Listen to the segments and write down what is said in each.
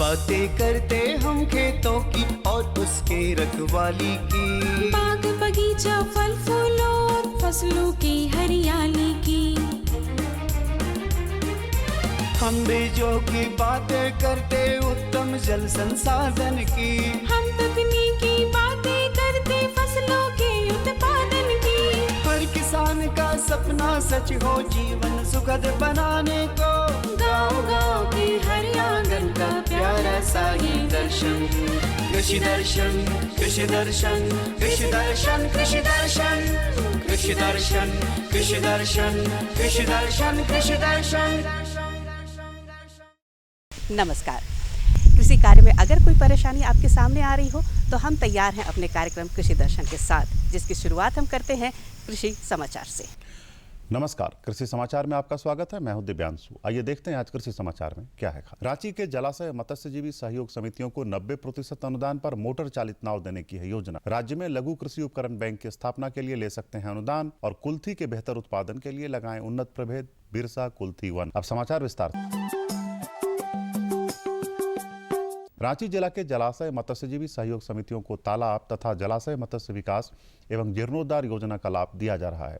बातें करते हम खेतों की और उसके रखवाली की, बाग बगीचा फल फूलों और फसलों की हरियाली की। हम बीजों की बातें करते उत्तम जल संसाधन की, हम तकनीकी बातें करते फसलों के उत्पादन की। हर किसान का सपना सच हो जीवन सुखद बनाने को, गाँव-गाँव के हर आंगन का प्यारा सा ये दर्शन। कृषि दर्शन, कृषि दर्शन, कृषि दर्शन, कृषि दर्शन, कृषि दर्शन, कृषि दर्शन, कृषि दर्शन, कृषि दर्शन। नमस्कार। कृषि कार्य में अगर कोई परेशानी आपके सामने आ रही हो तो हम तैयार हैं अपने कार्यक्रम कृषि दर्शन के साथ, जिसकी शुरुआत हम करते हैं कृषि समाचार से। नमस्कार, कृषि समाचार में आपका स्वागत है। मैं हूं दिव्यांशु। आइए देखते हैं आज कृषि समाचार में क्या है। रांची के जलाशय मत्स्यजीवी सहयोग समितियों को 90% अनुदान पर मोटर चालित नाव देने की है योजना। राज्य में लघु कृषि उपकरण बैंक की स्थापना के लिए ले सकते हैं अनुदान और कुल्थी के बेहतर उत्पादन के लिए लगाएं उन्नत प्रभेद बिरसा कुल्थी 1। अब समाचार विस्तार से। रांची जिला के जलाशय मत्स्यजीवी सहयोग समितियों को तालाब तथा जलाशय मत्स्य विकास एवं जीर्णोद्धार योजना का लाभ दिया जा रहा है।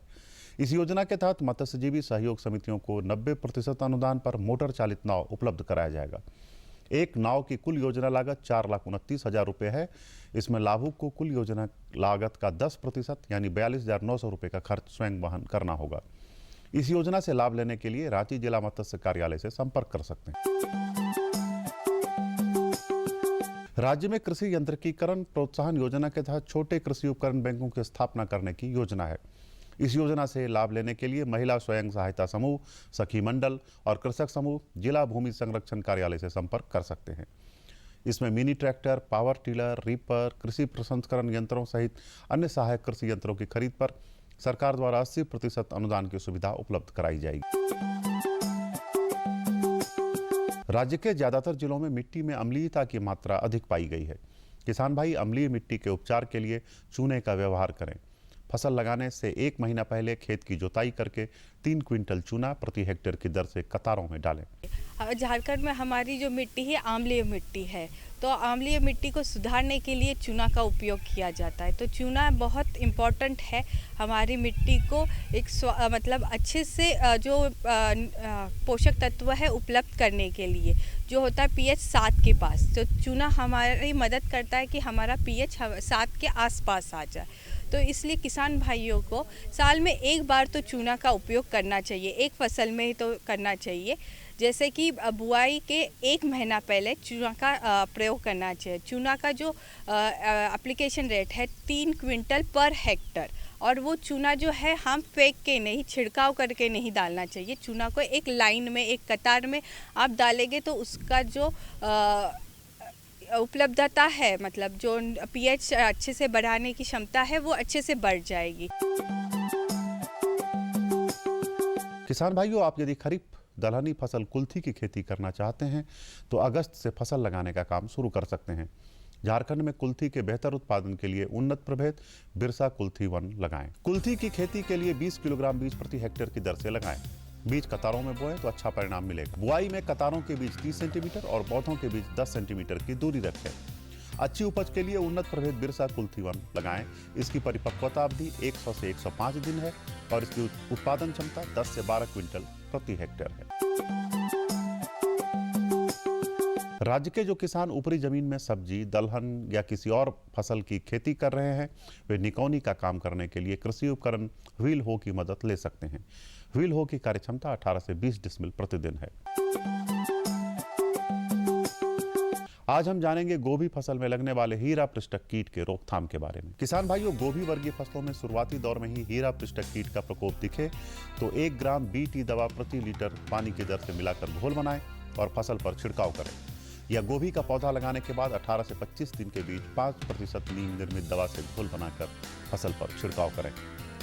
इस योजना के तहत मत्स्यजीवी सहयोग समितियों को 90% अनुदान पर मोटर चालित नाव उपलब्ध कराया जाएगा। एक नाव की कुल योजना लागत 4,29,000 रुपये है। इसमें लाभुक को कुल योजना लागत का 10% यानी 42,900 रुपये का खर्च स्वयं वहन करना होगा। इस योजना से लाभ लेने के लिए रांची जिला मत्स्य कार्यालय से संपर्क कर सकते हैं। राज्य में कृषि यंत्रिकीकरण प्रोत्साहन योजना के तहत छोटे कृषि उपकरण बैंकों की स्थापना करने की योजना है। इस योजना से लाभ लेने के लिए महिला स्वयं सहायता समूह, सखी मंडल और कृषक समूह जिला भूमि संरक्षण कार्यालय से संपर्क कर सकते हैं। इसमें mini tractor, power tiller, reaper, कृषि प्रसंस्करण यंत्रों सहित अन्य सहायक कृषि यंत्रों की खरीद पर सरकार द्वारा 80% अनुदान की सुविधा उपलब्ध कराई जाएगी। राज्य के ज्यादातर जिलों में मिट्टी में अम्लीयता की मात्रा अधिक पाई गई है। किसान भाई अम्लीय मिट्टी के उपचार के लिए चूने का व्यवहार करें। फसल लगाने से 1 महीना पहले खेत की जुताई करके 3 क्विंटल चूना प्रति हेक्टेयर की दर से कतारों में डालें। झारखंड में हमारी जो मिट्टी है आम्लीय मिट्टी है, तो आम्लीय मिट्टी को सुधारने के लिए चूना का उपयोग किया जाता है। तो चूना बहुत इम्पोर्टेंट है हमारी मिट्टी को एक मतलब अच्छे से जो पोषक तत्व है उपलब्ध करने के लिए, जो होता है pH 7 के पास। तो चूना हमारी मदद करता है कि हमारा pH 7 के आसपास आ जाए। तो इसलिए किसान भाइयों को साल में एक बार तो चूना का उपयोग करना चाहिए, एक फसल में ही तो करना चाहिए। जैसे कि बुआई के 1 महीना पहले चूना का प्रयोग करना चाहिए। चूना का जो एप्लीकेशन रेट है 3 क्विंटल पर हेक्टर, और वो चूना जो है हम फेंक के नहीं, छिड़काव करके नहीं डालना चाहिए। चूना को एक लाइन में, एक कतार में आप डालेंगे तो उसका जो उपलब्धता है, मतलब जो pH अच्छे से बढ़ाने की क्षमता है वो अच्छे से बढ़ जाएगी। किसान भाइयों, आप यदि खरीफ दलहनी फसल कुल्थी की खेती करना चाहते हैं तो अगस्त से फसल लगाने का काम शुरू कर सकते हैं। झारखंड में कुल्थी के बेहतर उत्पादन के लिए उन्नत प्रभेद बिरसा कुल्थी 1 लगाएं। कुल्थी की खेती के लिए 20 किलोग्राम बीज प्रति हेक्टेयर की दर से लगाएं। बीज कतारों में बोएं तो अच्छा परिणाम मिलेगा। बुआई में कतारों के बीच 30 सेंटीमीटर और पौधों के बीच 10 सेंटीमीटर की दूरी रखें। अच्छी उपज के लिए उन्नत प्रभेद बिरसा कुल्थी 1 लगाएं। इसकी परिपक्वता अवधि 100 से 105 दिन है और इसकी उत्पादन क्षमता 10 से 12 क्विंटल प्रति हेक्टेयर है। राज्य के जो किसान ऊपरी जमीन में सब्जी, दलहन या किसी और फसल की खेती कर रहे हैं, वे निकौनी का काम करने के लिए कृषि उपकरण व्हील हो की मदद ले सकते हैं। व्हील हो की कार्यक्षमता 18 से 20 डिसमिल प्रतिदिन है। आज हम जानेंगे गोभी फसल में लगने वाले हीरा पृष्ठक कीट के रोकथाम के बारे में। किसान भाइयों, गोभी वर्गीय फसलों में शुरुआती दौर में ही हीरा पृष्ठक कीट का प्रकोप दिखे तो 1 ग्राम BT दवा प्रति लीटर पानी की दर से मिलाकर घोल बनाएं और फसल पर छिड़काव करें। या गोभी का पौधा लगाने के बाद 18 से 25 दिन के बीच 5% नीम निर्मित दवा से घोल बनाकर फसल पर छिड़काव करें।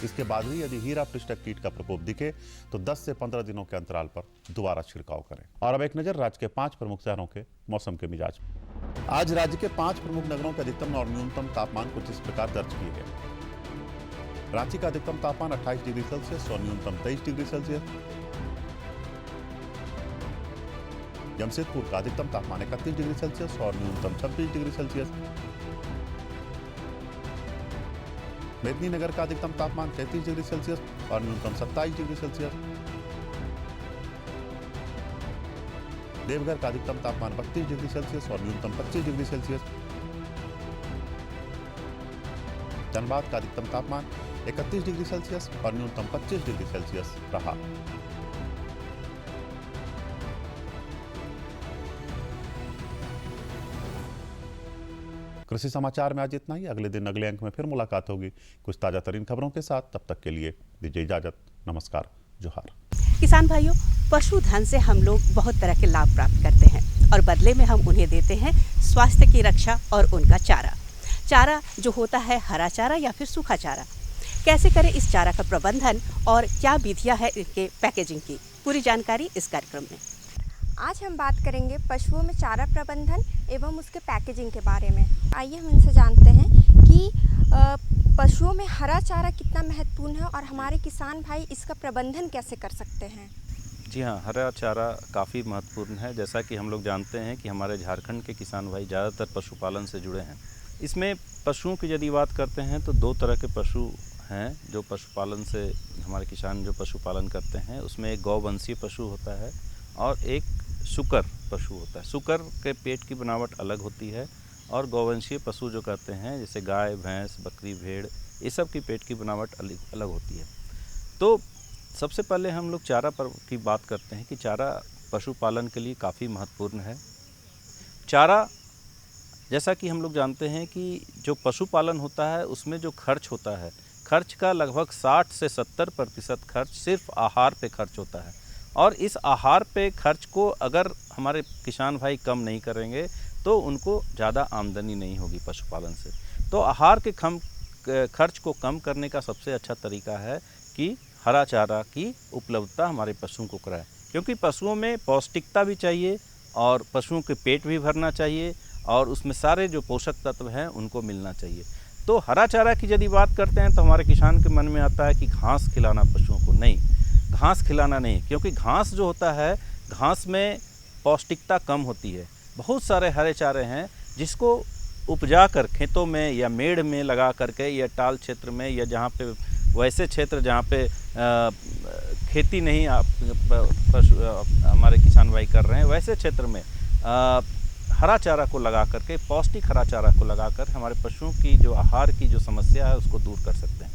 इसके बाद भी यदि हीरा पृष्ठक कीट का प्रकोप दिखे तो 10 से 15 दिनों के अंतराल पर दोबारा छिड़काव करें। और अब एक नजर राज्य के 5 प्रमुख शहरों के मौसम के मिजाज। आज राज्य के 5 प्रमुख नगरों के अधिकतम और न्यूनतम तापमान कुछ इस प्रकार दर्ज किए गए। रांची का अधिकतम तापमान 28 डिग्री सेल्सियस और न्यूनतम 23 डिग्री सेल्सियस। जमशेदपुर का अधिकतम तापमान 31 डिग्री सेल्सियस और न्यूनतम 26 डिग्री सेल्सियस। मेदिनीनगर का अधिकतम तापमान 33 डिग्री सेल्सियस और न्यूनतम 27 डिग्री सेल्सियस। देवघर का अधिकतम तापमान 32 डिग्री सेल्सियस और न्यूनतम 25 डिग्री सेल्सियस। धनबाद का अधिकतम तापमान 31 डिग्री सेल्सियस और न्यूनतम 25 डिग्री सेल्सियस रहा। कृषि समाचार में आज इतना ही। अगले दिन अगले अंक में फिर मुलाकात होगी कुछ ताजा तरीन खबरों के साथ। तब तक के लिए दीजिए इजाजत। नमस्कार, जोहार। किसान भाइयों, पशुधन से हम लोग बहुत तरह के लाभ प्राप्त करते हैं और बदले में हम उन्हें देते हैं स्वास्थ्य की रक्षा और उनका चारा। चारा जो होता है हरा चारा या फिर सूखा चारा। कैसे करें इस चारा का प्रबंधन और क्या विधियां है इनके पैकेजिंग की, पूरी जानकारी इस कार्यक्रम में। आज हम बात करेंगे पशुओं में चारा प्रबंधन एवं उसके पैकेजिंग के बारे में। आइए हम इनसे जानते हैं कि पशुओं में हरा चारा कितना महत्वपूर्ण है और हमारे किसान भाई इसका प्रबंधन कैसे कर सकते हैं। जी हाँ, हरा चारा काफ़ी महत्वपूर्ण है। जैसा कि हम लोग जानते हैं कि हमारे झारखंड के किसान भाई ज़्यादातर पशुपालन से जुड़े हैं। इसमें पशुओं की यदि बात करते हैं तो दो तरह के पशु हैं जो पशुपालन से हमारे किसान जो पशुपालन करते हैं। उसमें एक गौवंशीय पशु होता है और एक सुकर पशु होता है। सुकर के पेट की बनावट अलग होती है और गौवंशीय पशु जो कहते हैं जैसे गाय, भैंस, बकरी, भेड़, ये सब की पेट की बनावट अलग होती है। तो सबसे पहले हम लोग चारा पर की बात करते हैं कि चारा पशुपालन के लिए काफ़ी महत्वपूर्ण है। चारा, जैसा कि हम लोग जानते हैं कि जो पशुपालन होता है उसमें जो खर्च होता है, खर्च का लगभग 60 से 70% खर्च सिर्फ आहार पे खर्च होता है। और इस आहार पे खर्च को अगर हमारे किसान भाई कम नहीं करेंगे तो उनको ज़्यादा आमदनी नहीं होगी पशुपालन से। तो आहार के खर्च को कम करने का सबसे अच्छा तरीका है कि हरा चारा की उपलब्धता हमारे पशुओं को कराएं, क्योंकि पशुओं में पौष्टिकता भी चाहिए और पशुओं के पेट भी भरना चाहिए और उसमें सारे जो पोषक तत्व हैं उनको मिलना चाहिए। तो हरा चारा की यदि बात करते हैं तो हमारे किसान के मन में आता है कि घास खिलाना पशुओं को। नहीं, घास खिलाना नहीं, क्योंकि घास जो होता है, घास में पौष्टिकता कम होती है। बहुत सारे हरे चारे हैं जिसको उपजा कर खेतों में या मेड़ में लगा करके या टाल क्षेत्र में या जहाँ पे वैसे क्षेत्र जहाँ पे खेती नहीं हमारे किसान भाई कर रहे हैं, वैसे क्षेत्र में हरा चारा को लगा करके, पौष्टिक हरा चारा को लगाकर हमारे पशुओं की जो आहार की जो समस्या है उसको दूर कर सकते हैं।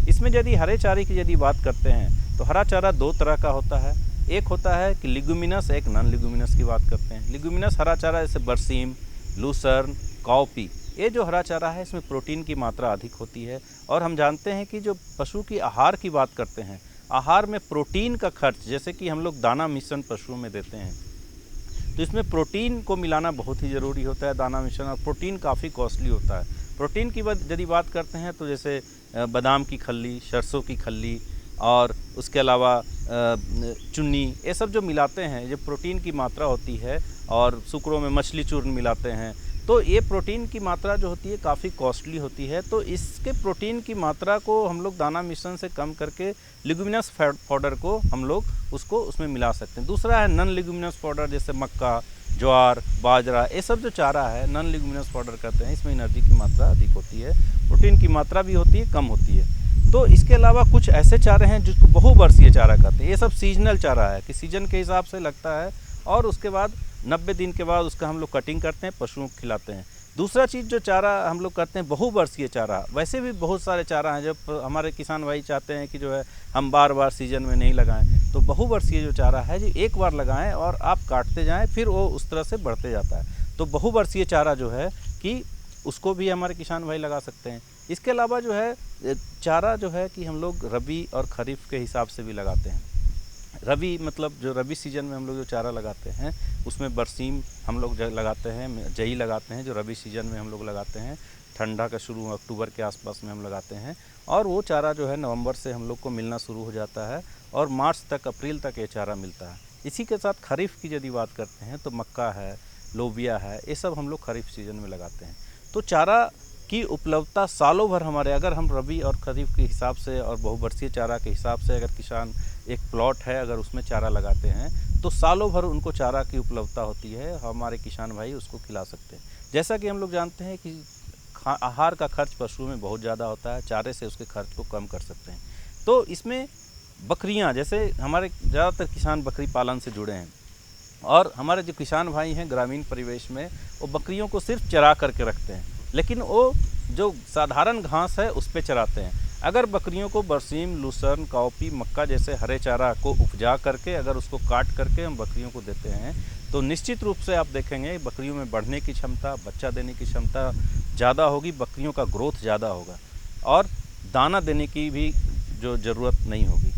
इसमें यदि हरे चारे की यदि बात करते हैं तो हरा चारा दो तरह का होता है। एक होता है कि लिगुमिनस, एक नॉन लिगुमिनस की बात करते हैं। लिगुमिनस हरा चारा जैसे बरसीम, लूसर्न, काउपी, ये जो हरा चारा है इसमें प्रोटीन की मात्रा अधिक होती है। और हम जानते हैं कि जो पशु की आहार की बात करते हैं, आहार में प्रोटीन का खर्च, जैसे कि हम लोग दाना मिश्रण पशुओं में देते हैं तो इसमें प्रोटीन को मिलाना बहुत ही ज़रूरी होता है, दाना मिश्रण। और प्रोटीन काफ़ी कॉस्टली होता है। प्रोटीन की यदि बात करते हैं तो जैसे बादाम की खल्ली, सरसों की खल्ली और उसके अलावा चुन्नी, ये सब जो मिलाते हैं, ये प्रोटीन की मात्रा होती है। और सुकरों में मछली चूर्ण मिलाते हैं तो ये प्रोटीन की मात्रा जो होती है काफ़ी कॉस्टली होती है। तो इसके प्रोटीन की मात्रा को हम लोग दाना मिश्रण से कम करके लिगुमिनस पाउडर को हम लोग उसको उसमें मिला सकते हैं। दूसरा है नॉन लिगुमिनस पाउडर, जैसे मक्का, ज्वार, बाजरा, ये सब जो चारा है नॉन लिगुमिनस पाउडर कहते हैं। इसमें एनर्जी की मात्रा अधिक होती है, प्रोटीन की मात्रा भी होती है, कम होती है। तो इसके अलावा कुछ ऐसे चारे हैं जिसको बहुवर्षीय चारा कहते हैं। ये सब सीजनल चारा है कि सीजन के हिसाब से लगता है और उसके बाद 90 दिन के बाद उसका हम लोग कटिंग करते हैं, पशुओं को खिलाते हैं। दूसरा चीज़ जो चारा हम लोग करते हैं बहुवर्षीय चारा। वैसे भी बहुत सारे चारा हैं जो हमारे किसान भाई चाहते हैं कि जो है हम बार बार सीजन में नहीं लगाएं। तो बहुवर्षीय जो चारा है जो एक बार लगाएं और आप काटते जाएं, फिर वो उस तरह से बढ़ते जाता है। तो बहुवर्षीय चारा जो है कि उसको भी हमारे किसान भाई लगा सकते हैं। इसके अलावा जो है चारा जो है कि हम लोग रबी और खरीफ के हिसाब से भी लगाते हैं। रबी मतलब जो रबी सीजन में हम लोग जो चारा लगाते हैं उसमें बरसीम हम लोग लगाते हैं, जई लगाते हैं, जो रबी सीजन में हम लोग लगाते हैं। ठंडा का शुरू अक्टूबर के आसपास में हम लगाते हैं और वो चारा जो है नवंबर से हम लोग को मिलना शुरू हो जाता है और मार्च तक, अप्रैल तक ये चारा मिलता है। इसी के साथ खरीफ की यदि बात करते हैं तो मक्का है, लोबिया है, ये सब हम लोग खरीफ सीजन में लगाते हैं। तो चारा की उपलब्धता सालों भर हमारे, अगर हम रबी और खरीफ के हिसाब से और बहुवर्षीय चारा के हिसाब से अगर किसान एक प्लॉट है अगर उसमें चारा लगाते हैं तो सालों भर उनको चारा की उपलब्धता होती है, हमारे किसान भाई उसको खिला सकते हैं। जैसा कि हम लोग जानते हैं कि आहार का खर्च पशुओं में बहुत ज़्यादा होता है, चारे से उसके खर्च को कम कर सकते हैं। तो इसमें बकरियां, जैसे हमारे ज़्यादातर किसान बकरी पालन से जुड़े हैं और हमारे जो किसान भाई हैं ग्रामीण परिवेश में वो बकरियों को सिर्फ चरा करके रखते हैं, लेकिन वो जो साधारण घास है उस पर चराते हैं। अगर बकरियों को बरसीम, लूसर्न, काउपी, मक्का जैसे हरे चारा को उपजा करके अगर उसको काट करके हम बकरियों को देते हैं तो निश्चित रूप से आप देखेंगे बकरियों में बढ़ने की क्षमता, बच्चा देने की क्षमता ज़्यादा होगी, बकरियों का ग्रोथ ज़्यादा होगा और दाना देने की भी जो ज़रूरत नहीं होगी।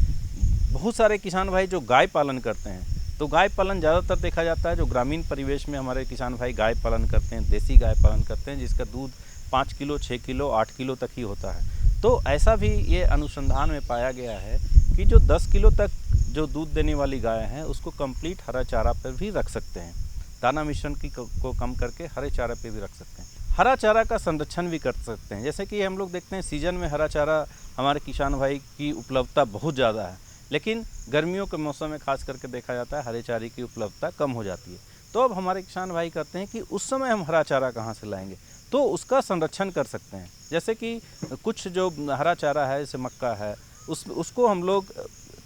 बहुत सारे किसान भाई जो गाय पालन करते हैं, तो गाय पालन ज़्यादातर देखा जाता है जो ग्रामीण परिवेश में हमारे किसान भाई गाय पालन करते हैं, देसी गाय पालन करते हैं, जिसका दूध 5 किलो, 6 किलो, 8 किलो तक ही होता है। तो ऐसा भी ये अनुसंधान में पाया गया है कि जो 10 किलो तक जो दूध देने वाली गाय हैं उसको कंप्लीट हरा चारा पर भी रख सकते हैं, दाना मिश्रण को कम करके हरे चारा पे भी रख सकते हैं। हरा चारा का संरक्षण भी कर सकते हैं, जैसे कि हम लोग देखते हैं सीजन में हरा चारा हमारे किसान भाई की उपलब्धता बहुत ज़्यादा है, लेकिन गर्मियों के मौसम में खास करके देखा जाता है हरे चारे की उपलब्धता कम हो जाती है। तो अब हमारे किसान भाई कहते हैं कि उस समय हम हरा चारा कहाँ से लाएंगे, तो उसका संरक्षण कर सकते हैं। जैसे कि कुछ जो हरा चारा है जैसे मक्का है उसको हम लोग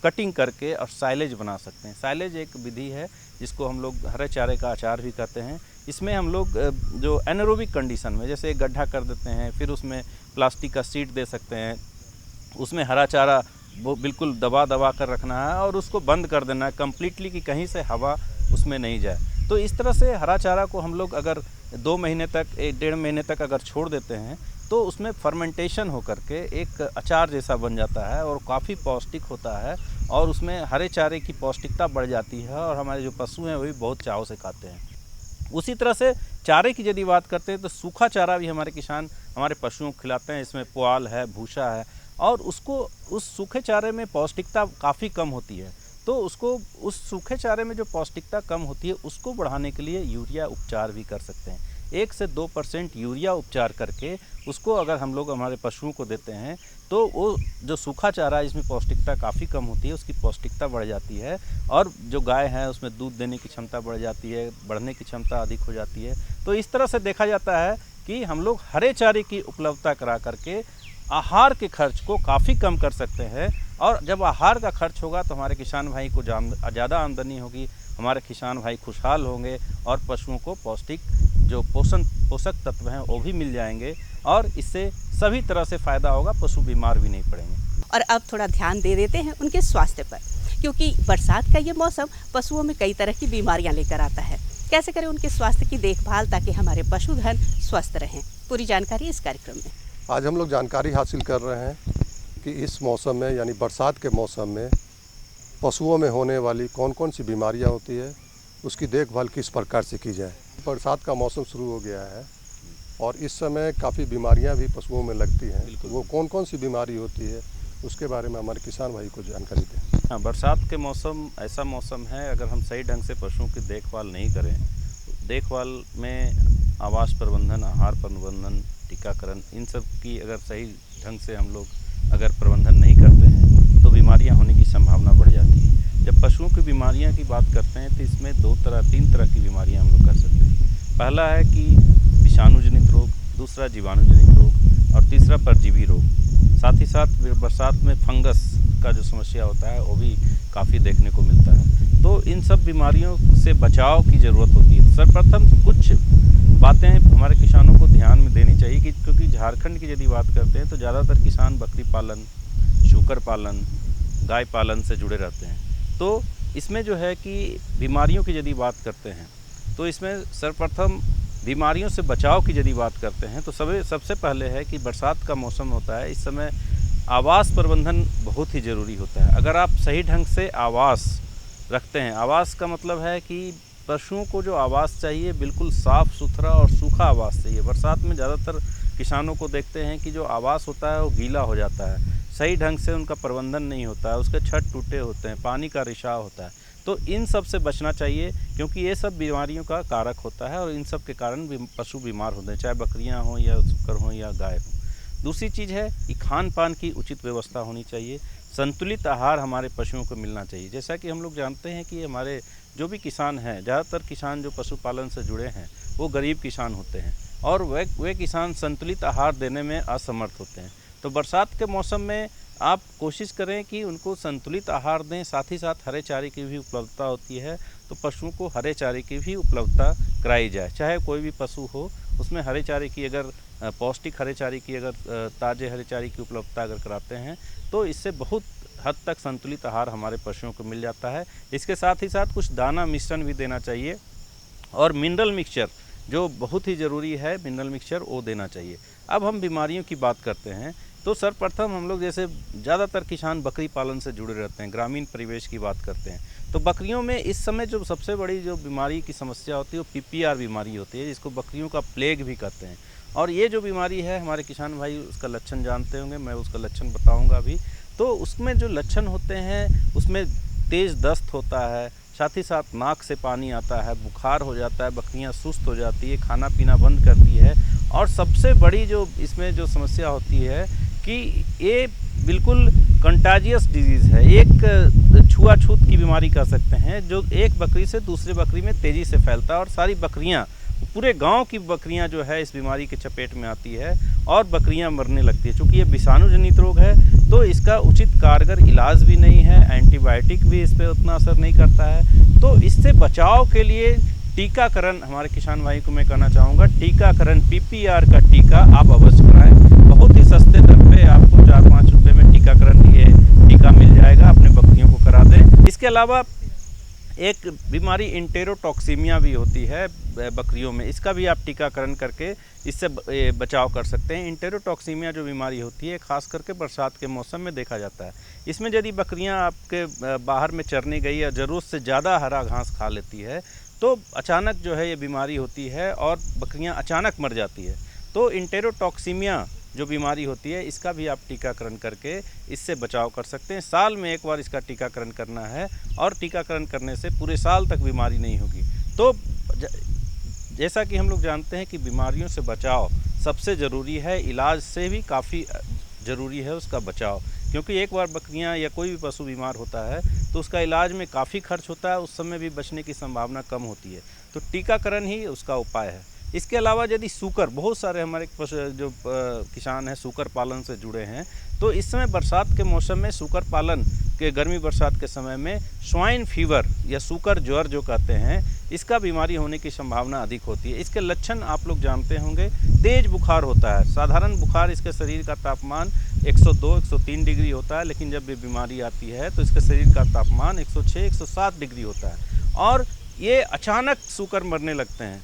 कटिंग करके और साइलेज बना सकते हैं। साइलेज एक विधि है जिसको हम लोग हरे चारे का अचार भी कहते हैं। इसमें हम लोग जो एनारोबिक कंडीशन में जैसे एक गड्ढा कर देते हैं, फिर उसमें प्लास्टिक का शीट दे सकते हैं, उसमें हरा चारा वो बिल्कुल दबा कर रखना है और उसको बंद कर देना है कम्प्लीटली कि कहीं से हवा उसमें नहीं जाए। तो इस तरह से हरा चारा को हम लोग अगर 2 महीने तक, 1.5 महीने तक अगर छोड़ देते हैं तो उसमें फर्मेंटेशन होकर के एक अचार जैसा बन जाता है और काफ़ी पौष्टिक होता है और उसमें हरे चारे की पौष्टिकता बढ़ जाती है और हमारे जो पशु हैं वो भी बहुत चाव से खाते हैं। उसी तरह से चारे की यदि बात करते हैं तो सूखा चारा भी हमारे किसान हमारे पशुओं को खिलाते हैं। इसमें पुआल है, भूसा है और उसको उस सूखे चारे में पौष्टिकता काफ़ी कम होती है, तो उसको उस सूखे चारे में जो पौष्टिकता कम होती है उसको बढ़ाने के लिए यूरिया उपचार भी कर सकते हैं। 1 से 2% यूरिया उपचार करके उसको अगर हम लोग हमारे पशुओं को देते हैं तो वो जो सूखा चारा है इसमें पौष्टिकता काफ़ी कम होती है, उसकी पौष्टिकता बढ़ जाती है और जो गाय है उसमें दूध देने की क्षमता बढ़ जाती है, बढ़ने की क्षमता अधिक हो जाती है। तो इस तरह से देखा जाता है कि हम लोग हरे चारे की उपलब्धता करा करके आहार के खर्च को काफ़ी कम कर सकते हैं और जब आहार का खर्च होगा तो हमारे किसान भाई को ज़्यादा आमदनी होगी, हमारे किसान भाई खुशहाल होंगे और पशुओं को पौष्टिक जो पोषक तत्व हैं वो भी मिल जाएंगे और इससे सभी तरह से फ़ायदा होगा, पशु बीमार भी नहीं पड़ेंगे। और अब थोड़ा ध्यान दे देते हैं उनके स्वास्थ्य पर, क्योंकि बरसात का ये मौसम पशुओं में कई तरह की बीमारियां लेकर आता है। कैसे करें उनके स्वास्थ्य की देखभाल ताकि हमारे पशुधन स्वस्थ रहें, पूरी जानकारी इस कार्यक्रम में। आज हम लोग जानकारी हासिल कर रहे हैं कि इस मौसम में यानी बरसात के मौसम में पशुओं में होने वाली कौन कौन सी बीमारियां होती है, उसकी देखभाल किस प्रकार से की जाए। बरसात का मौसम शुरू हो गया है और इस समय काफ़ी बीमारियां भी पशुओं में लगती हैं। वो कौन कौन सी बीमारी होती है उसके बारे में हमारे किसान भाई को जानकारी दें। हाँ, बरसात के मौसम ऐसा मौसम है अगर हम सही ढंग से पशुओं की देखभाल नहीं करें, देखभाल में आवास प्रबंधन, आहार प्रबंधन, टीकाकरण, इन सब की अगर सही ढंग से हम लोग अगर प्रबंधन नहीं करते हैं तो बीमारियां होने की संभावना बढ़ जाती है। जब पशुओं की बीमारियां की बात करते हैं तो इसमें 3 तरह की बीमारियां हम लोग कर सकते हैं। पहला है कि विषाणु जनित रोग, दूसरा जीवाणु जनित रोग और तीसरा परजीवी रोग। साथ ही साथ बरसात में फंगस का जो समस्या होता है वो भी काफ़ी देखने को मिलता है। तो इन सब बीमारियों से बचाव की ज़रूरत होती है। सर्वप्रथम कुछ बातें हमारे किसानों को ध्यान में देनी चाहिए कि क्योंकि झारखंड की यदि बात करते हैं तो ज़्यादातर किसान बकरी पालन, शूकर पालन, गाय पालन से जुड़े रहते हैं। तो इसमें जो है कि बीमारियों की यदि बात करते हैं तो इसमें सर्वप्रथम बीमारियों से बचाव की यदि बात करते हैं तो सबसे पहले है कि बरसात का मौसम होता है, इस समय आवास प्रबंधन बहुत ही ज़रूरी होता है। अगर आप सही ढंग से आवास रखते हैं, आवास का मतलब है कि पशुओं को जो आवास चाहिए बिल्कुल साफ़ सुथरा और सूखा आवास चाहिए। बरसात में ज़्यादातर किसानों को देखते हैं कि जो आवास होता है वो गीला हो जाता है, सही ढंग से उनका प्रबंधन नहीं होता है, उसके छत टूटे होते हैं, पानी का रिसाव होता है। तो इन सब से बचना चाहिए क्योंकि ये सब बीमारियों का कारक होता है और इन सब के कारण पशु बीमार होते हैं, चाहे बकरियां हों या सूकर हों या गाय हों। दूसरी चीज़ है कि खान पान की उचित व्यवस्था होनी चाहिए। संतुलित आहार हमारे पशुओं को मिलना चाहिए। जैसा कि हम लोग जानते हैं कि हमारे जो भी किसान हैं, ज़्यादातर किसान जो पशुपालन से जुड़े हैं वो गरीब किसान होते हैं और वे किसान संतुलित आहार देने में असमर्थ होते हैं। तो बरसात के मौसम में आप कोशिश करें कि उनको संतुलित आहार दें, साथ ही साथ हरे चारे की भी उपलब्धता होती है तो पशुओं को हरे चारे की भी उपलब्धता कराई जाए। चाहे कोई भी पशु हो, उसमें हरे चारे की अगर पौष्टिक हरे चारे की अगर ताज़े हरे चारे की उपलब्धता अगर कराते हैं तो इससे बहुत हद तक संतुलित आहार हमारे पशुओं को मिल जाता है। इसके साथ ही साथ कुछ दाना मिश्रण भी देना चाहिए और मिनरल मिक्सचर जो बहुत ही ज़रूरी है, मिनरल मिक्सचर वो देना चाहिए। अब हम बीमारियों की बात करते हैं तो सर्वप्रथम हम लोग जैसे ज़्यादातर किसान बकरी पालन से जुड़े रहते हैं, ग्रामीण परिवेश की बात करते हैं तो बकरियों में इस समय जो सबसे बड़ी जो बीमारी की समस्या होती है वो PPR बीमारी होती है, जिसको बकरियों का प्लेग भी कहते हैं। और ये जो बीमारी है हमारे किसान भाई उसका लक्षण जानते होंगे, मैं उसका लक्षण बताऊँगा अभी। तो उसमें जो लक्षण होते हैं उसमें तेज़ दस्त होता है, साथ ही साथ नाक से पानी आता है, बुखार हो जाता है, बकरियां सुस्त हो जाती है, खाना पीना बंद करती है और सबसे बड़ी जो इसमें जो समस्या होती है कि ये बिल्कुल कंटाजियस डिजीज़ है, एक छुआछूत की बीमारी कह सकते हैं जो एक बकरी से दूसरे बकरी में तेज़ी से फैलता है और सारी बकरियां, पूरे गांव की बकरियां जो है इस बीमारी के चपेट में आती है और बकरियां मरने लगती है। चूँकि ये विषाणु जनित रोग है तो इसका उचित कारगर इलाज भी नहीं है, एंटीबायोटिक भी इस पर उतना असर नहीं करता है। तो इससे बचाव के लिए टीकाकरण, हमारे किसान भाई को मैं कहना चाहूँगा, टीकाकरण PPR का टीका आप अवश्य कराएं। बहुत ही सस्ते दर पे आपको 4-5 रुपये में टीकाकरण ये टीका मिल जाएगा, अपने बकरियों को करा दें। इसके अलावा एक बीमारी इंटेरोटॉक्सीमिया भी होती है बकरियों में, इसका भी आप टीकाकरण करके इससे बचाव कर सकते हैं। इंटेरोटॉक्सीमिया जो बीमारी होती है खास करके बरसात के मौसम में देखा जाता है। इसमें यदि बकरियां आपके बाहर में चरने गई या ज़रूरत से ज़्यादा हरा घास खा लेती है तो अचानक जो है ये बीमारी होती है और बकरियां अचानक मर जाती है। तो इंटेरोटॉक्सीमिया जो बीमारी होती है इसका भी आप टीकाकरण करके इससे बचाव कर सकते हैं। साल में एक बार इसका टीकाकरण करना है और टीकाकरण करने से पूरे साल तक बीमारी नहीं होगी। तो जैसा कि हम लोग जानते हैं कि बीमारियों से बचाव सबसे ज़रूरी है, इलाज से भी काफ़ी ज़रूरी है उसका बचाव, क्योंकि एक बार बकरियां या कोई भी पशु बीमार होता है तो उसका इलाज में काफ़ी खर्च होता है, उस समय भी बचने की संभावना कम होती है। तो टीकाकरण ही उसका उपाय है। इसके अलावा यदि सूकर, बहुत सारे हमारे जो किसान हैं सूकर पालन से जुड़े हैं तो इस समय बरसात के मौसम में सूकर पालन के गर्मी बरसात के समय में स्वाइन फीवर या सूकर ज्वर जो कहते हैं इसका बीमारी होने की संभावना अधिक होती है। इसके लक्षण आप लोग जानते होंगे, तेज बुखार होता है, साधारण बुखार इसके शरीर का तापमान 102-103 डिग्री होता है, लेकिन जब ये बीमारी आती है तो इसके शरीर का तापमान 106-107 डिग्री होता है और ये अचानक सूकर मरने लगते हैं।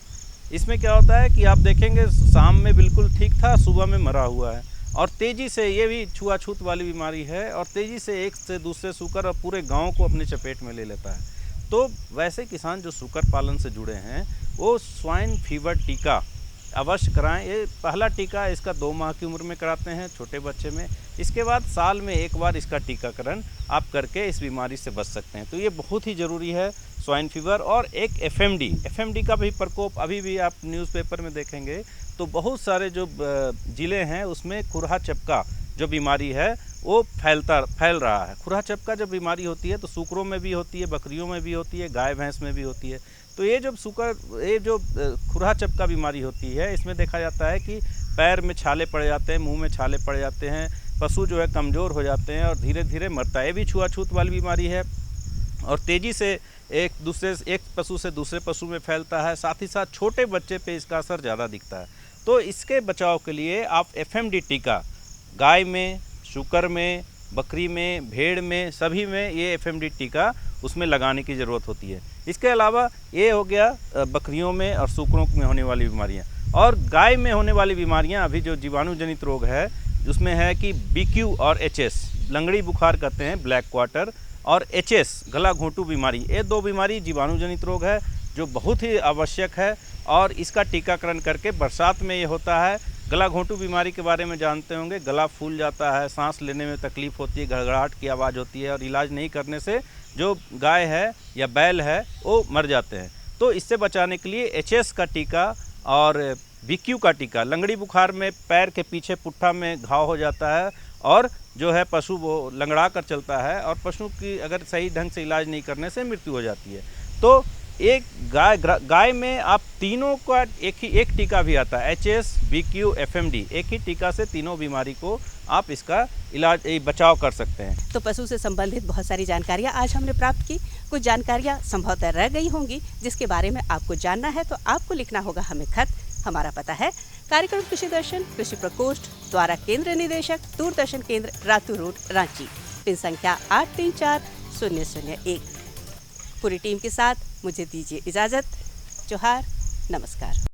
इसमें क्या होता है कि आप देखेंगे शाम में बिल्कुल ठीक था, सुबह में मरा हुआ है और तेज़ी से, ये भी छुआछूत वाली बीमारी है और तेज़ी से एक से दूसरे सूकर और पूरे गांव को अपने चपेट में ले लेता है। तो वैसे किसान जो सूकर पालन से जुड़े हैं वो स्वाइन फीवर टीका अवश्य कराएं। ये पहला टीका इसका 2 माह की उम्र में कराते हैं छोटे बच्चे में, इसके बाद साल में एक बार इसका टीकाकरण आप करके इस बीमारी से बच सकते हैं। तो ये बहुत ही ज़रूरी है स्वाइन फीवर। और एक FMD का भी प्रकोप अभी भी आप न्यूज़पेपर में देखेंगे तो बहुत सारे जो ज़िले हैं उसमें खुरहा चपका जो बीमारी है वो फैल रहा है। खुरहा चपका जब बीमारी होती है तो सूकरों में भी होती है, बकरियों में भी होती है, गाय भैंस में भी होती है। तो ये जो खुरहा चपका बीमारी होती है इसमें देखा जाता है कि पैर में छाले पड़ जाते हैं, मुंह में छाले पड़ जाते हैं, पशु जो है कमज़ोर हो जाते हैं और धीरे धीरे मरता है। ये भी छुआछूत वाली बीमारी है और तेज़ी से एक पशु से दूसरे पशु में फैलता है, साथ ही साथ छोटे बच्चे पे इसका असर ज़्यादा दिखता है। तो इसके बचाव के लिए आप FMD टीका गाय में, शूकर में, बकरी में, भेड़ में, सभी में ये FMD टीका उसमें लगाने की ज़रूरत होती है। इसके अलावा ये हो गया बकरियों में और सूकरों में होने वाली बीमारियां। और गाय में होने वाली बीमारियां अभी जो जीवाणु जनित रोग है उसमें है कि BQ और HS, लंगड़ी बुखार कहते हैं, ब्लैक क्वार्टर, और HS गला घोंटू बीमारी। ये 2 बीमारी जीवाणु जनित रोग है जो बहुत ही आवश्यक है और इसका टीकाकरण करके बरसात में ये होता है। गला घोंटू बीमारी के बारे में जानते होंगे, गला फूल जाता है, सांस लेने में तकलीफ़ होती है, घड़घड़ाहट की आवाज़ होती है और इलाज नहीं करने से जो गाय है या बैल है वो मर जाते हैं। तो इससे बचाने के लिए HS का टीका और BQ का टीका, लंगड़ी बुखार में पैर के पीछे पुट्ठा में घाव हो जाता है और जो है पशु वो लंगड़ा कर चलता है और पशु की अगर सही ढंग से इलाज नहीं करने से मृत्यु हो जाती है। तो एक गाय में आप तीनों का एक टीका भी आता है, HS, BQ, FMD, एक ही टीका से तीनों बीमारी को आप इसका इलाज बचाव कर सकते हैं। तो पशु से संबंधित बहुत सारी जानकारियाँ आज हमने प्राप्त की। कुछ जानकारियाँ संभवतः रह गई होंगी जिसके बारे में आपको जानना है तो आपको लिखना होगा हमें खत। हमारा पता है कार्यक्रम कृषि दर्शन, कृषि प्रकोष्ठ, द्वारा केंद्र निदेशक, दूरदर्शन केंद्र, रातू रोड, रांची। पिन संख्या 834001। पूरी टीम के साथ मुझे दीजिए इजाज़त। जोहार, नमस्कार।